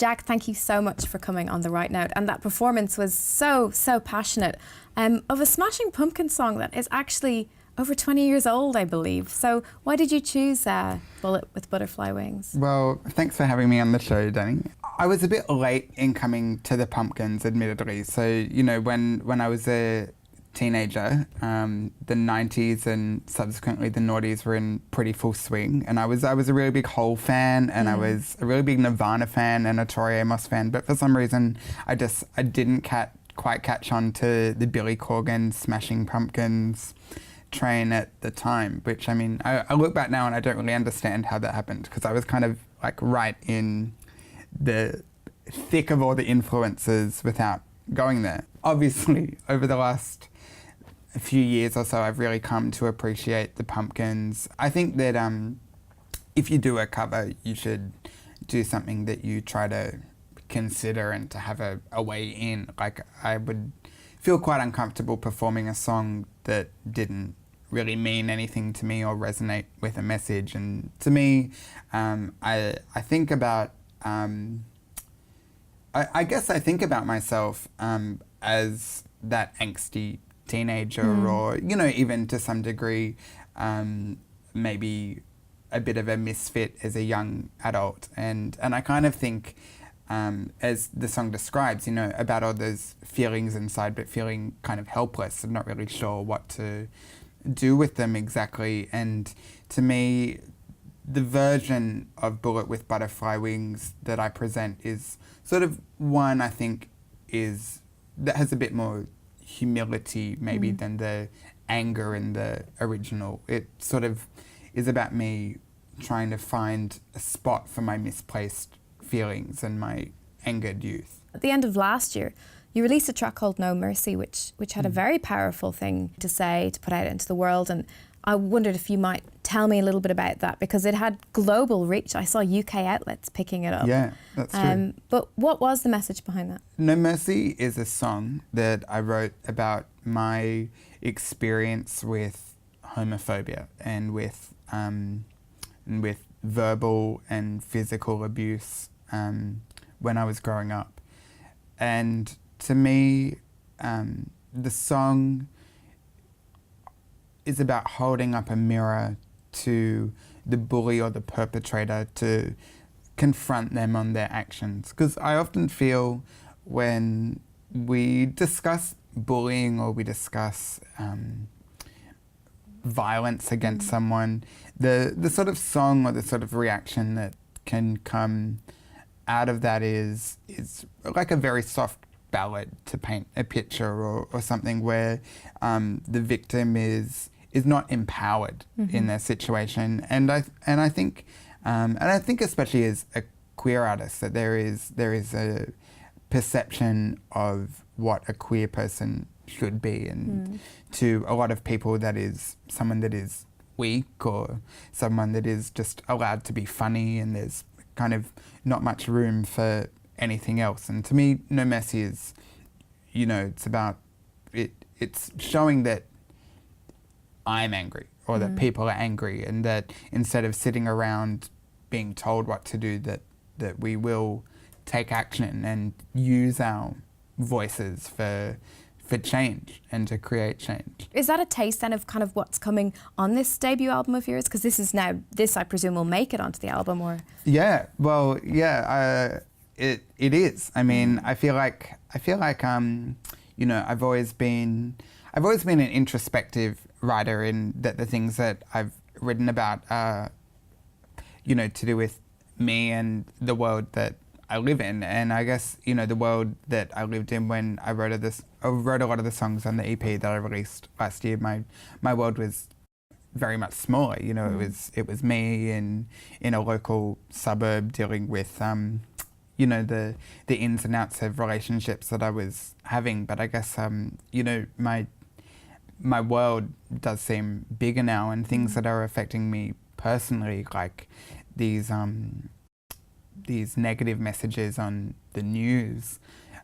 Jack, thank you so much for coming on The Right Note. And that performance was so passionate of a Smashing Pumpkins song that is actually over 20 years old, I believe. So why did you choose Bullet with Butterfly Wings? Well, thanks for having me on the show, Danny. I was a bit late in coming to the Pumpkins, admittedly. So, you know, when I was a teenager, the 90s and subsequently the noughties were in pretty full swing, and I was a really big Hole fan, and I was a really big Nirvana fan and a Tori Amos fan, but for some reason I didn't quite catch on to the Billy Corgan Smashing Pumpkins train at the time, which, I mean, I look back now and I don't really understand how that happened, because I was kind of like right in the thick of all the influences without going there. Obviously, over the last few years or so, I've really come to appreciate the Pumpkins. I think that if you do a cover, you should do something that you try to consider and to have a way in. Like, I would feel quite uncomfortable performing a song that didn't really mean anything to me or resonate with a message. And to me, I think about, I guess I think about myself as that angsty teenager, or, you know, even to some degree, maybe a bit of a misfit as a young adult. And I kind of think, as the song describes, you know, about all those feelings inside, but feeling kind of helpless and not really sure what to do with them exactly. And to me, the version of Bullet with Butterfly Wings that I present is sort of one I think that has a bit more humility maybe than the anger in the original. It sort of is about me trying to find a spot for my misplaced feelings and my angered youth. At the end of last year, you released a track called No Mercy, which had a very powerful thing to say, to put out into the world, and I wondered if you might tell me a little bit about that, because it had global reach. I saw UK outlets picking it up. Yeah, that's true. But what was the message behind that? No Mercy is a song that I wrote about my experience with homophobia and with verbal and physical abuse when I was growing up. And to me, the song is about holding up a mirror to the bully or the perpetrator to confront them on their actions. Because I often feel when we discuss bullying or we discuss violence against someone, the sort of song or the sort of reaction that can come out of that is like a very soft ballad to paint a picture, or something where the victim is not empowered in their situation. And I think especially as a queer artist, that there is a perception of what a queer person should be, and to a lot of people that is someone that is weak or someone that is just allowed to be funny, and there's kind of not much room for anything else. And to me, No Mercy is, you know, it's about it's showing that I'm angry, or that people are angry, and that instead of sitting around being told what to do, that we will take action and use our voices for change and to create change. Is that a taste then of kind of what's coming on this debut album of yours? Because this I presume will make it onto the album, or? Yeah, well, yeah, it is. I mean, I feel like you know, I've always been an introspective writer, in that the things that I've written about are, you know, to do with me and the world that I live in. And I guess, you know, the world that I lived in when I wrote a lot of the songs on the EP that I released last year, my world was very much smaller. You know, it was me in a local suburb dealing with you know, the ins and outs of relationships that I was having. But I guess you know, my world does seem bigger now, and things that are affecting me personally, like these negative messages on the news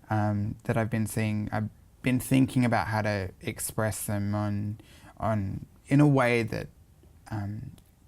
that I've been seeing. I've been thinking about how to express them in a way that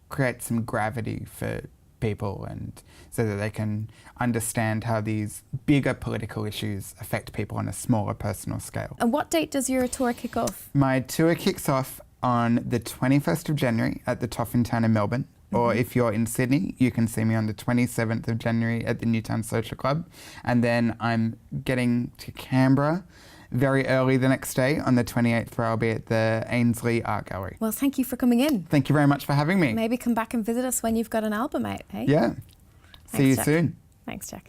creates some gravity for people, and so that they can understand how these bigger political issues affect people on a smaller personal scale. And what date does your tour kick off? My tour kicks off on the 21st of January at the Toffin Town in Melbourne. Or if you're in Sydney, you can see me on the 27th of January at the Newtown Social Club. And then I'm getting to Canberra very early the next day on the 28th, where I'll be at the Ainsley Art Gallery. Well, thank you for coming in. Thank you very much for having me. Maybe come back and visit us when you've got an album out, hey? Yeah. See you Jack. soon. Thanks, Jack.